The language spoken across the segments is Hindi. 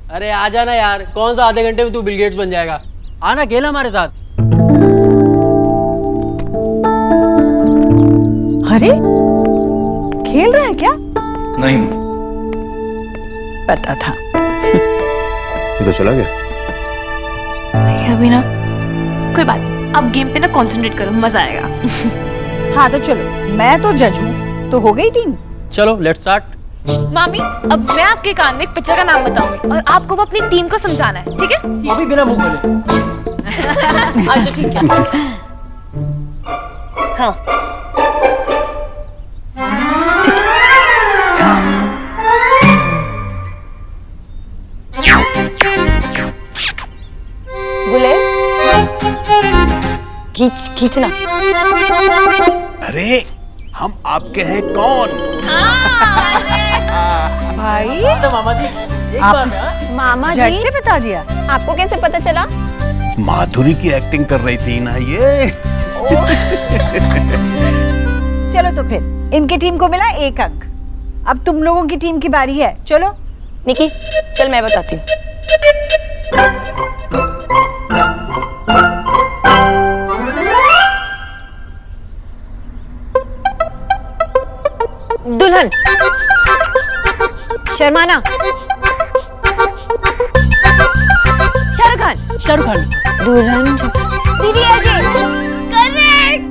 अरे आ जाना यार, कौन सा आधे घंटे में तू बिल गेट्स बन जाएगा। आना खेल हमारे साथ। अरे खेल रहा है क्या? नहीं पता था। ये तो चला गया। अभी ना कोई बात नहीं, अब गेम पे ना कंसंट्रेट करो, मजा आएगा। हाँ तो चलो, मैं तो जज हूँ, तो हो गई टीम। चलो लेट्स स्टार्ट। मामी अब मैं आपके कान में एक पिक्चर का नाम बताऊंगी और आपको वो अपनी टीम को समझाना है, ठीक है? अभी बिना मुंह खोले। अच्छा ठीक है। हाँ बुले खींचना। अरे हम आपके हैं कौन? भाई तो मामा जी एक बार ना। मामा जी से बता दिया। आपको कैसे पता चला? माधुरी की एक्टिंग कर रही थी ना ये। चलो तो फिर इनकी टीम को मिला 1 अंक। अब तुम लोगों की टीम की बारी है। चलो निकी चल मैं बताती हूँ। दुल्हन, शर्माना, शाहरुख खान, दुल्हन, दीदी अजय। करेक्ट।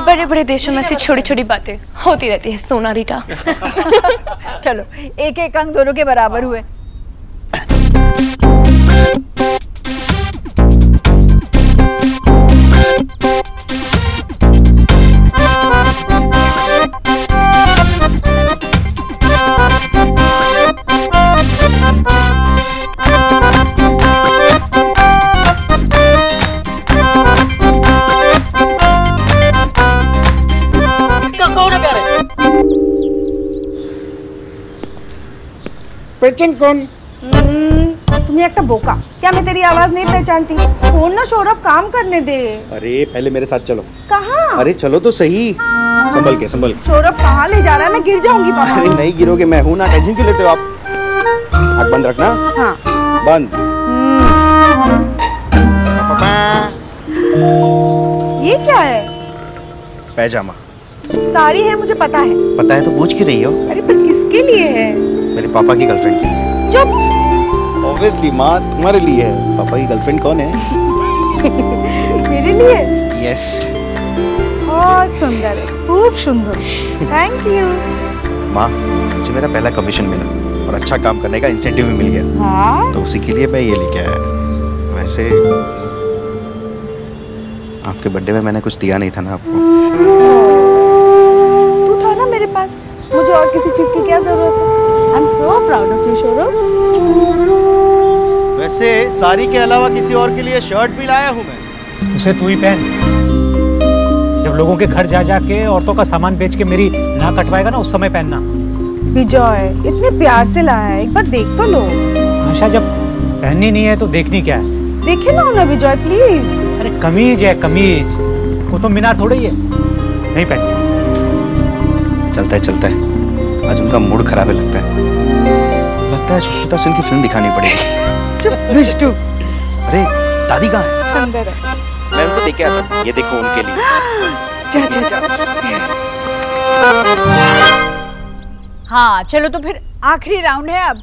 बड़े बड़े देशों में से छोटी छोटी बातें होती रहती है सोना रीटा। चलो 1-1 अंक दोनों के बराबर हुए। पेचेंट कौन? तुम्हें एक बोका, क्या मैं तेरी आवाज नहीं पहचानती? फोन ना सौरभ, काम करने दे। अरे पहले मेरे साथ चलो। कहाँ? अरे चलो तो सही। संभल के संभल के। सौरभ कहाँ ले जा रहा है? मैं गिर जाऊंगी बाबा। अरे नहीं गिरोगे, मैं हूँ ना, टेंशन क्यों लेते हो आप? आँख बंद रखना। हाँ बंद। ये क्या है? पैजामा। साड़ी है, मुझे पता है। पता है तो पूछ क्यों रही हो? अरे पर किसके लिए है? मेरे पापा की गर्लफ्रेंड के लिए। चुप। ऑब्वियसली माँ तुम्हारे लिए है। पापा की गर्लफ्रेंड कौन है? मेरे लिए? यस। बहुत सुंदर है, खूब सुंदर। Thank you. माँ मुझे मेरा पहला कमीशन मिला और अच्छा काम करने का इंसेंटिव भी मिल गया। हाँ? तो उसी के लिए मैं ये लेके आया। वैसे आपके बर्थडे में मैंने कुछ दिया नहीं था ना आपको। तू था ना मेरे पास, मुझे और किसी चीज की क्या जरूरत है? I am so proud of you Saurabh. वैसे साड़ी के अलावा किसी और के लिए शर्ट भी लाया हूँ मैं। उसे तू ही पहन। जब लोगों के घर जा जाके औरतों का सामान बेच के मेरी नाक कटवाएगा ना, उस समय पहनना। विजय इतने प्यार से लाया है, एक बार देख तो लो। आशा जब पहननी नहीं है तो देखनी क्या है? देखे ना विजय प्लीज। अरे कमीज है कमीज, वो तो मीनार थोड़ी है। नहीं पहन। चलता है चलता है, आज उनका मूड खराब है लगता है सुष्मिता सेन की फिल्म दिखानी पड़ेगी। चुप दुष्टू। अरे दादी कहाँ है? अंदर है। मैं उनको देख के आता हूँ, ये देखो उनके लिए। जा जा जा। हाँ चलो तो फिर आखिरी राउंड है अब।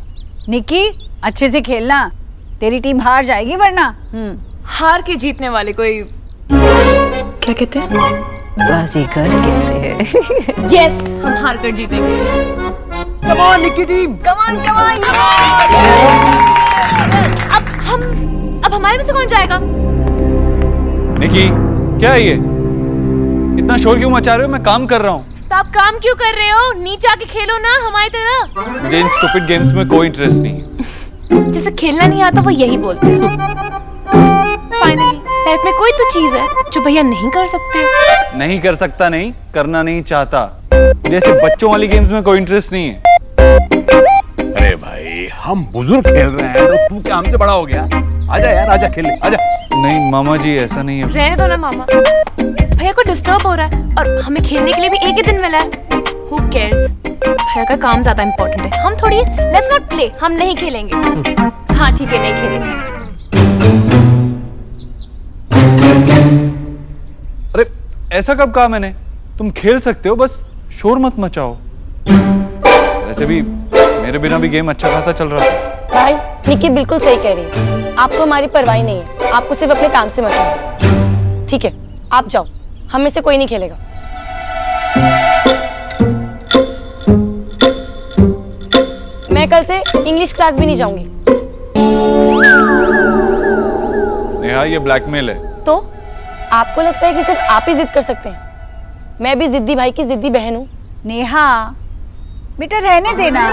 निकी अच्छे से खेलना, तेरी टीम हार जाएगी वरना। हार के जीतने वाले कोई क्या कहते हैं? बाजीगर कहते हैं। यस, हम हार कर जीतेंगे। Come on Nikki team, come on come on. अब हमारे में से कौन जाएगा? निकी क्या है ये? इतना शोर क्यों मचा रहे हो? मैं काम कर रहा हूँ। तो आप काम क्यों कर रहे हो? नीचे आके खेलो ना हमारी तरह। मुझे इन स्टूपिड गेम्स में कोई इंटरेस्ट नहीं है। जिसे खेलना नहीं आता वो यही बोलते हैं। फाइनली लाइफ में कोई तो चीज है जो भैया नहीं कर सकते। नहीं कर सकता नहीं, करना नहीं चाहता। जैसे बच्चों वाली गेम्स में कोई इंटरेस्ट नहीं है। अरे भाई हम बुजुर्ग खेल रहे हैं तो तू क्या हमसे बड़ा हो गया? आजा यार, आजा खेल ले, आजा। नहीं मामा जी ऐसा नहीं है। रहने दो ना मामा, भैया को डिस्टर्ब हो रहा है और हमें खेलने के लिए भी एक ही दिन मिला है। Who cares? भैया का काम ज्यादा इम्पोर्टेंट है, हम थोड़ी लेट्स नॉट प्ले, हम नहीं खेलेंगे। हाँ ठीक है, नहीं खेलेंगे। अरे ऐसा कब कहा मैंने? तुम खेल सकते हो, बस शोर मत मचाओ। वैसे भी मेरे बिना भी गेम अच्छा खासा चल रहा था। भाई निकी बिल्कुल सही कह रही है, आपको हमारी परवाह नहीं है, आपको सिर्फ अपने काम से मतलब है। ठीक है आप जाओ, हम में से कोई नहीं खेलेगा। मैं कल से इंग्लिश क्लास भी नहीं जाऊंगी। नेहा ये ब्लैकमेल है। तो आपको लगता है कि सिर्फ आप ही जिद कर सकते हैं? मैं भी जिद्दी भाई की जिद्दी बहन हूँ। नेहा बेटा रहने देना।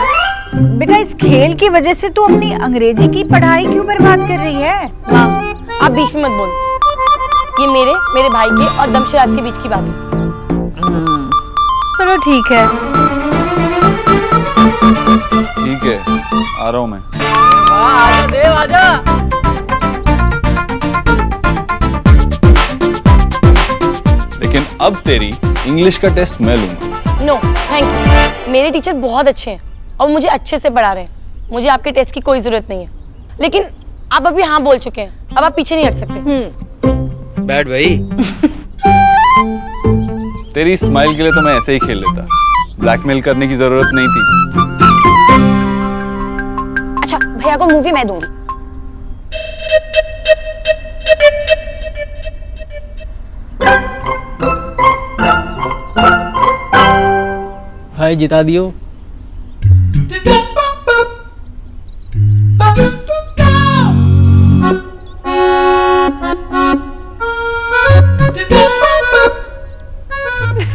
बेटा इस खेल की वजह से तू अपनी अंग्रेजी की पढ़ाई क्यों बर्बाद कर रही है? माँ आप बीच में मत बोलो, ये मेरे भाई के और दमशराज के बीच की बात है। चलो ठीक है। ठीक है आ रहा हूँ मैं। आजा देव आजा। लेकिन अब तेरी इंग्लिश का टेस्ट मैं लूंगा। नो थैंक यू, मेरे टीचर बहुत अच्छे हैं और मुझे अच्छे से पढ़ा रहे हैं, मुझे आपके टेस्ट की कोई जरूरत नहीं है। लेकिन आप अभी हाँ बोल चुके हैं, अब आप पीछे नहीं हट सकते। बैठ भाई। तेरी स्माइल के लिए तो मैं ऐसे ही खेल लेता, ब्लैकमेल करने की जरूरत नहीं थी। अच्छा भैया को मूवी मैं दूंगी। भाई जिता दियो।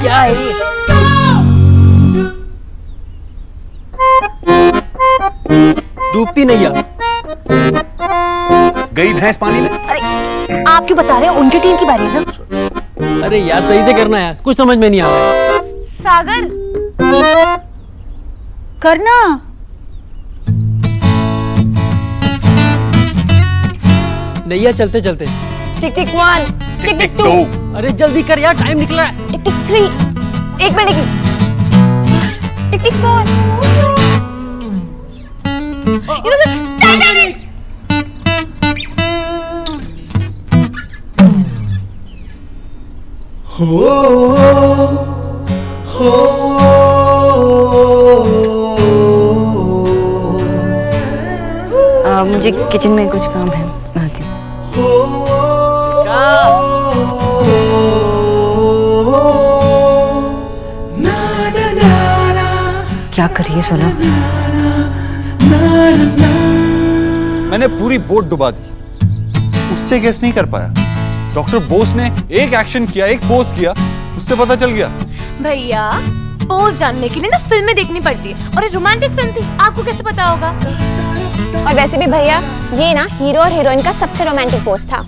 क्या है ये? डूबती नहीं है। गई भैंस पानी में। अरे आप क्यों बता रहे हैं? उनकी टीम की बारी है ना। अरे यार सही से करना है, कुछ समझ में नहीं आ रहा है। सागर करना। नैया चलते चलते। टिक टिक 1, टिक टिक 2, अरे जल्दी कर यार, टाइम निकल रहा है। टिक टिक 3, एक मिनट, टिक टिक 4। मुझे किचन में कुछ काम है, मैं आती हूँ। क्या करिए सोना? मैंने पूरी बोट डुबा दी, उससे गेस नहीं कर पाया। डॉक्टर बोस ने एक एक्शन किया, एक पोज किया, उससे पता चल गया। भैया पोज जानने के लिए ना फिल्में देखनी पड़ती है, और ये रोमांटिक फिल्म थी, आपको कैसे पता होगा? और वैसे भी भैया ये ना हीरो और हीरोइन का सबसे रोमांटिक पोज था।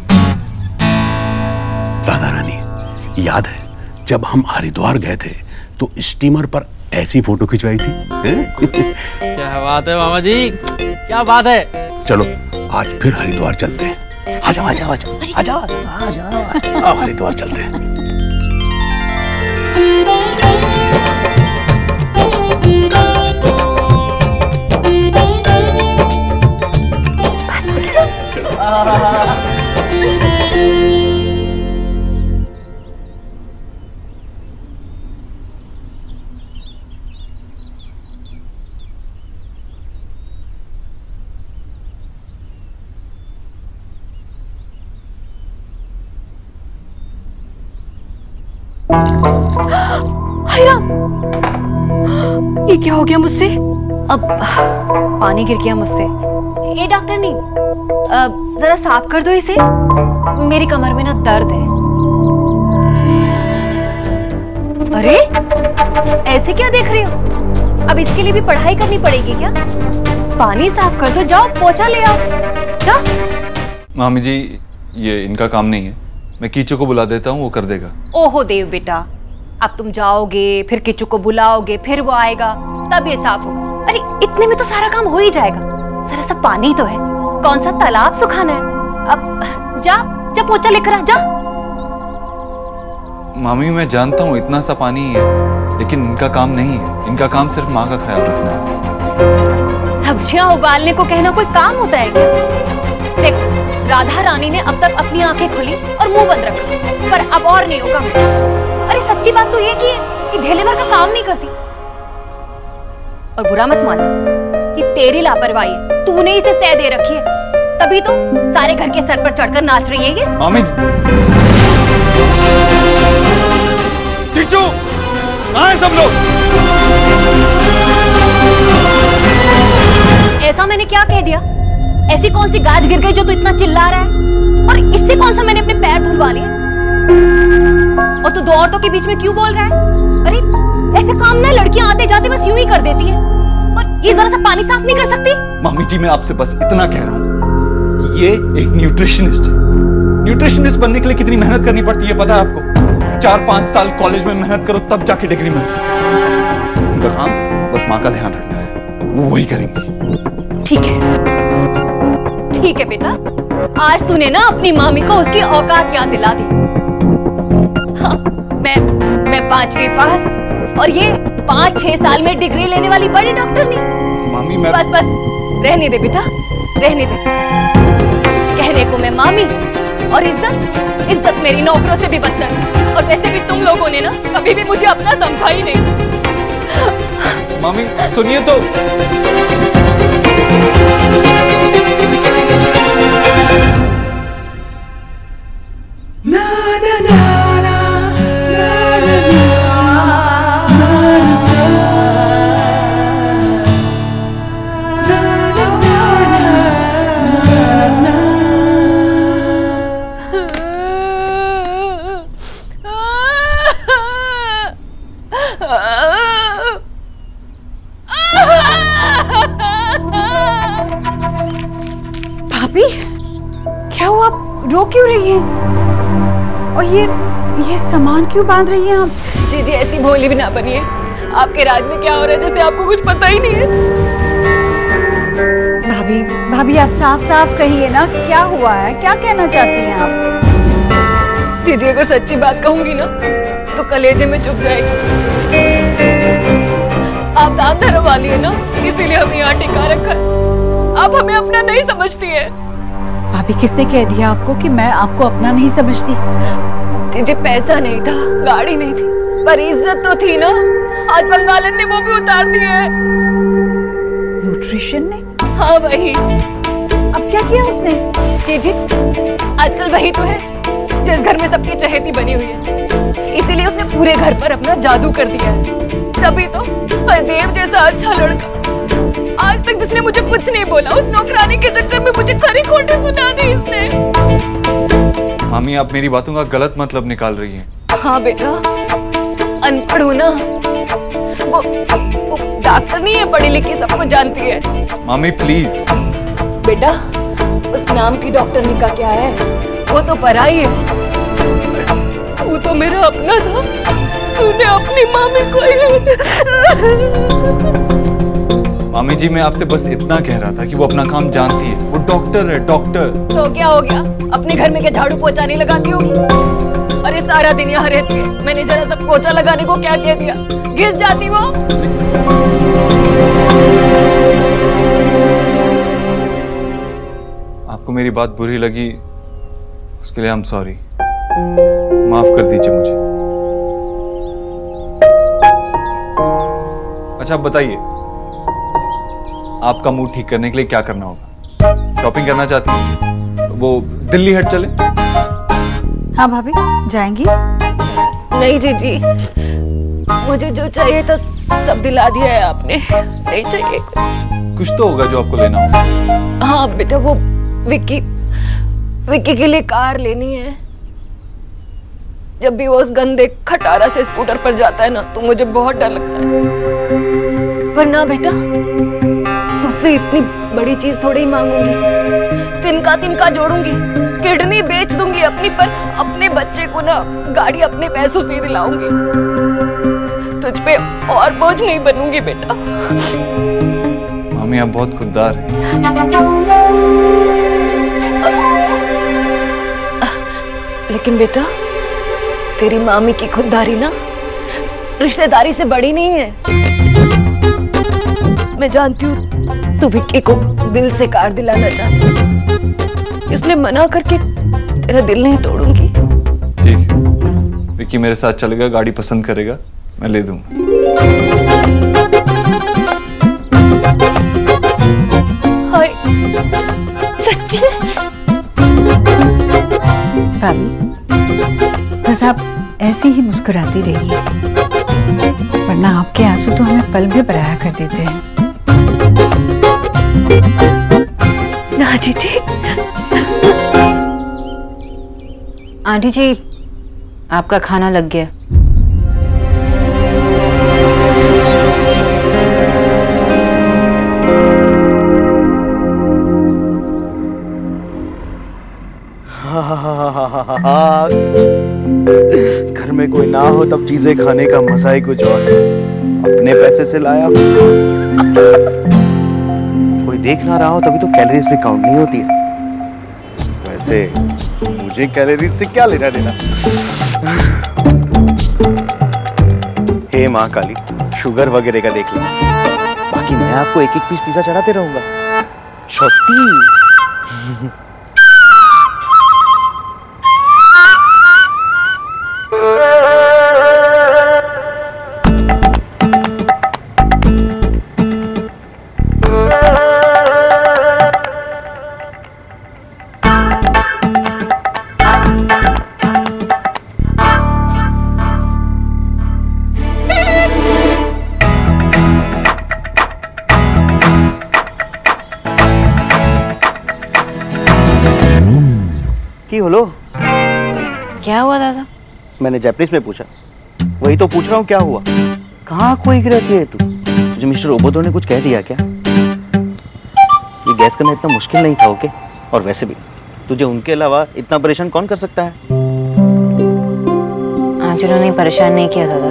राधा रानी याद है जब हम हरिद्वार गए थे तो स्टीमर पर ऐसी फोटो खिंचवाई थी? क्या बात है मामा जी, क्या बात है। चलो आज फिर हरिद्वार चलते हैं। आजाओ आजाओ आजाओ आजाओ आजाओ, अब हरिद्वार चलते हैं। ये क्या हो गया मुझसे? अब पानी गिर गया मुझसे। ये डॉक्टर नहीं, जरा साफ कर दो इसे, मेरी कमर में ना दर्द है। अरे ऐसे क्या देख रही हो? अब इसके लिए भी पढ़ाई करनी पड़ेगी क्या? पानी साफ कर दो, जाओ पोछा ले आओ, जाओ। मामी जी ये इनका काम नहीं है, मैं कीचू को बुला देता हूँ, वो कर देगा। ओहो देव बेटा, अब तुम जाओगे फिर किच्चू को बुलाओगे, फिर वो आएगा, तब ये साफ होगा। अरे इतने में तो सारा काम हो ही जाएगा, जरा सा पानी तो है, कौन सा तालाब सुखाना है। अब जा जा पोछा लेकर आ जा। मामी मैं जानता हूँ इतना सा पानी ही है, लेकिन इनका काम नहीं है, इनका काम सिर्फ माँ का ख्याल रखना है। सब्जियां उबालने को कहना कोई काम होता है क्या? देखो, राधा रानी ने अब तक अपनी आंखें खोली और मुंह बंद रखा, पर अब और नहीं होगा। अरे सच्ची बात तो ये कि ढेले भर का काम नहीं करती। और बुरा मत मान कि तेरी लापरवाही है, तूने इसे सह दे रखी है, तभी तो सारे घर के सर पर चढ़कर नाच रही है ये। मामी चीचू, कहाँ हैं सब लोग? ऐसा मैंने क्या कह दिया? ऐसी कौन सी गाज गिर गई जो तू इतना चिल्ला रहा है? और इससे कौन सा मैंने अपने पैर धुलवा लिए? और तू दो औरतों के बीच में क्यों बोल रहा है? अरे ऐसे काम ना लड़कियां आते जाते बस यूं ही कर देती है। और ये जरा सा पानी साफ नहीं कर सकती? मामी जी, मैं आपसे बस इतना कह रहा हूँ कि ये एक न्यूट्रिशनिस्ट है। न्यूट्रिशनिस्ट बनने के लिए कितनी मेहनत करनी पड़ती है पता है आपको? 4-5 साल कॉलेज में मेहनत करो तब जाके डिग्री मिलती है। उनका काम बस माँ का ध्यान रखना है, वो वही करेंगी। ठीक है बेटा, आज तूने ना अपनी मामी को उसकी औकात याद दिला दी। हाँ, मैं 5वीं पास और ये 5-6 साल में डिग्री लेने वाली बड़ी डॉक्टर नहीं। मामी मैं बस रहने दे बेटा, रहने दे। कहने को मैं मामी और इज्जत मेरी नौकरों से भी बदतर है। और वैसे भी तुम लोगों ने ना कभी भी मुझे अपना समझा ही नहीं। मामी सुनिए तो। भाभी, क्या हुआ? रो क्यों रही है? और ये सामान क्यों बांध रही हैं आप? जी ऐसी भोली भी ना बनिए। आपके राज में क्या हो रहा है जैसे आपको कुछ पता ही नहीं है। भाभी आप साफ साफ कहिए ना, क्या हुआ है? क्या कहना चाहती हैं आप? दीदी अगर सच्ची बात कहूंगी ना तो कलेजे में चुभ जाएगी। आप दांत धरने वाली है ना, इसीलिए हमें यहाँ टिका रखा है। आप हमें अपना नहीं समझती है। भाभी, किसने कह दिया आपको कि मैं आपको अपना नहीं समझती? दीदी पैसा नहीं था, गाड़ी नहीं थी, पर इज्जत तो थी ना। आज बंगालन ने वो भी उतार दी है। न्यूट्रिशन ने? हाँ वही। अब क्या किया उसने? जी आजकल वही तो है जिस घर में सबकी चहेती बनी हुई है, इसीलिए उसने पूरे घर पर अपना जादू कर दिया है। तभी तो देव जैसा अच्छा लड़का आज तक जिसने मुझे कुछ नहीं बोला, उस नौकरानी के चक्कर में मुझे खरी खोटी सुना दी इसने। मामी आप मेरी बातों का गलत मतलब निकाल रही हैं। हाँ बेटा, अनपढ़ हूँ ना, वो डॉक्टर नहीं है, पढ़ी लिखी सबको जानती है। मामी प्लीज। बेटा उस नाम की डॉक्टरनी का क्या है, वो तो पराई है। वो तो मेरा अपना था, तूने अपनी मामी को मामी जी मैं आपसे बस इतना कह रहा था कि वो अपना काम जानती है, वो डॉक्टर है, डॉक्टर। तो क्या हो गया? अपने घर में क्या झाड़ू पोछा नहीं लगाती होगी? अरे सारा दिन यहाँ रहती है, मैंने जरा सा पोछा लगाने को क्या कह दिया, घिस जाती वो। आपको मेरी बात बुरी लगी उसके लिए आई एम सॉरी, माफ कर दीजिए मुझे। अच्छा बताइए, आपका मूड ठीक करने के लिए क्या करना होगा? शॉपिंग करना चाहती हैं? वो दिल्ली हट चले? हाँ भाभी, जाएंगी? नहीं जी मुझे जो चाहिए था सब दिला दिया है आपने, नहीं चाहिए कुछ तो होगा जो आपको लेना होगा। हाँ बेटा, वो विक्की के लिए कार लेनी है। जब भी वो उस गंदे खटारा से स्कूटर पर जाता है ना तो मुझे बहुत डर लगता है। पर ना बेटा, तुझसे इतनी बड़ी चीज थोड़ी ही मांगूंगी, तिनका जोड़ूंगी, किडनी बेच दूंगी अपनी, पर अपने बच्चे को ना गाड़ी अपने पैसों से दिलाऊंगी। तुझ पे और बोझ नहीं बनूंगी बेटा। मामी आप बहुत खुददार हैं। लेकिन बेटा तेरी मामी की खुददारी ना रिश्तेदारी से बड़ी नहीं है। मैं जानती हूँ तू विक्की को दिल से कार दिलाना चाहती है, इसलिए मना करके तेरा दिल नहीं तोड़ूंगी। ठीक है, विक्की मेरे साथ चलेगा, गाड़ी पसंद करेगा, मैं ले दूंगा। हाय सच्ची? भाभी बस आप ऐसे ही मुस्कुराती रहिए, वरना आपके आंसू तो हमें पल में बराया कर देते हैं। ना जीजी। आंटी जी, आपका खाना लग गया। घर में कोई ना हो तब चीजें खाने का मजा ही कुछ और है। अपने पैसे से लाया कोई देख ना रहा हो तभी तो कैलोरीज भी काउंट नहीं होती है। वैसे मुझे कैलोरीज से क्या लेना देना। हे माँ काली, शुगर वगैरह का देख लो, बाकी मैं आपको एक एक पीस पिज्जा चढ़ाते रहूंगा। छोटी होलो। क्या हुआ दादा? मैंने जापानीज में पूछा, वही तो पूछ रहा हूँ क्या हुआ। कहाँ खोई रहती है तू? तुझे मिस्टर ओबोदो ने कुछ कह दिया क्या? ये गैस करना इतना मुश्किल नहीं था ओके? और वैसे भी तुझे उनके अलावा इतना परेशान कौन कर सकता है? आज उन्होंने परेशान नहीं किया दादा।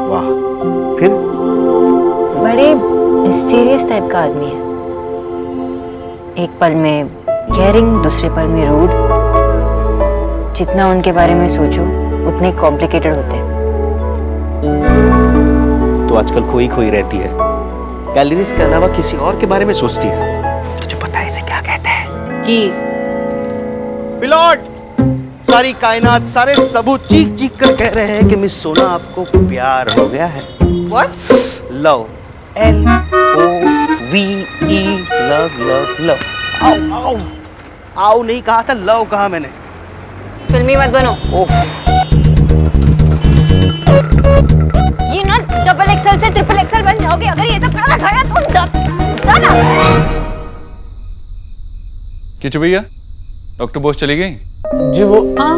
वाह, फिर? बड़े मिस्टीरियस टाइप का आदमी है। एक पल में केयरिंग, दूसरे पल में रूड। जितना उनके बारे में सोचो उतने कॉम्प्लिकेटेड होते हैं। तो आजकल खोई खोई रहती है, कैलोरीज के अलावा किसी और के बारे में सोचती है। तुझे पता है इसे क्या कहते हैं? कि पिलॉट, सारी कायनात, सारे सबूत चीख चीख कर कह रहे हैं कि मिस सोना आपको प्यार हो गया है। What? Love, LOVE, love love love. आओ आओ आओ नहीं कहा था, लव कहा मैंने। फिल्मी मत बनो। ओह, ये ना डबल एक्सएल से ट्रिपल एक्सएल बन जाओगे अगर ये सब खाना खाया तो जाना। किचु भैया, डॉक्टर बोस चली गई? जी हाँ,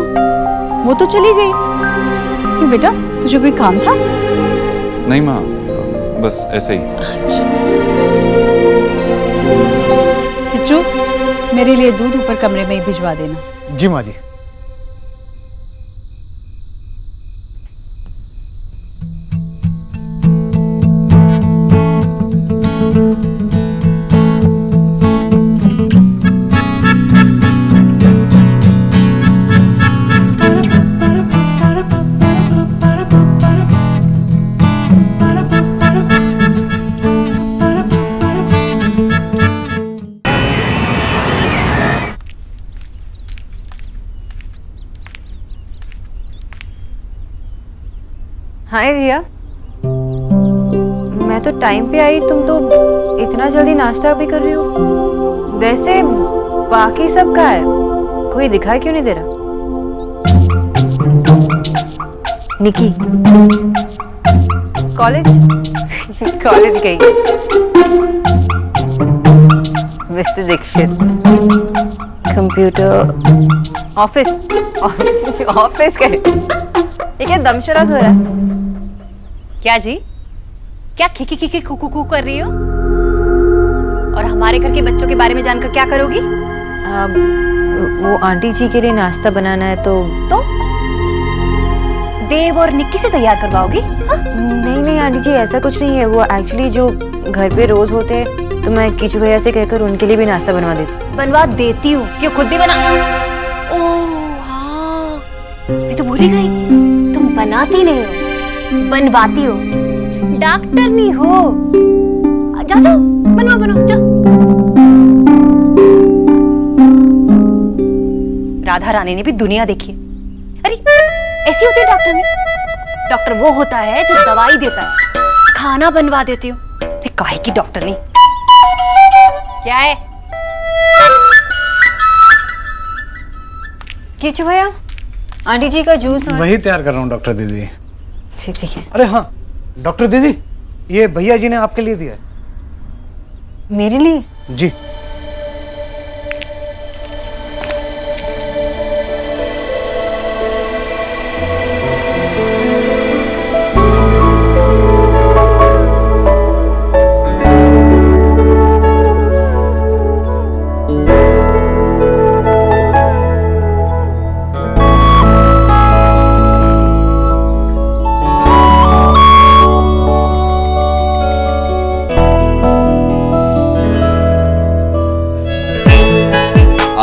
वो तो चली गई। क्यों बेटा, तुझे कोई काम था? नहीं माँ, बस ऐसे ही। किच्चू, मेरे लिए दूध ऊपर कमरे में ही भिजवा देना। जी माँ जी। हाय रिया, मैं तो टाइम पे आई, तुम तो इतना जल्दी नाश्ता भी कर रही हो। वैसे बाकी सब कहाँ है? कोई दिखाई क्यों नहीं दे रहा? निकी कॉलेज कॉलेज गई। Mister Dikshit computer office office गए। ये क्या दमशराज हो रहा है? क्या जी, क्या खिकी खिकी खुकू खू कर रही हो? और हमारे घर के बच्चों के बारे में जानकर क्या करोगी? वो आंटी जी के लिए नाश्ता बनाना है तो देव और निक्की से तैयार करवाओगी? नहीं नहीं आंटी जी, ऐसा कुछ नहीं है। वो एक्चुअली जो घर पे रोज होते हैं तो मैं किचू भैया से कहकर उनके लिए भी नाश्ता बनवा देती हूँ। क्यों, खुद भी बना? ओह हाँ, मैं तो भूल ही गई, तुम बनाती नहीं हो, बनवाती हो, डॉक्टर नहीं हो। जाओ जाओ, बनवाओ बनवाओ जाओ। राधा रानी ने भी दुनिया देखी है। अरे ऐसी होती है डॉक्टर नहीं। डॉक्टर वो होता है जो दवाई देता है, खाना बनवा देती हो। काहे की डॉक्टर नहीं। क्या है किच भैया, आंटी जी का जूस वही तैयार कर रहा हूँ डॉक्टर दीदी। ठीक है। अरे हाँ डॉक्टर दीदी, ये भैया जी ने आपके लिए दिया है। मेरे लिए? जी।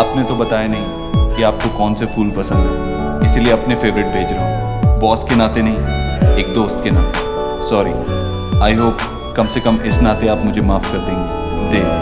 आपने तो बताया नहीं कि आपको कौन से फूल पसंद है, इसीलिए अपने फेवरेट भेज रहा हूँ। बॉस के नाते नहीं, एक दोस्त के नाते। सॉरी। आई होप कम से कम इस नाते आप मुझे माफ कर देंगे।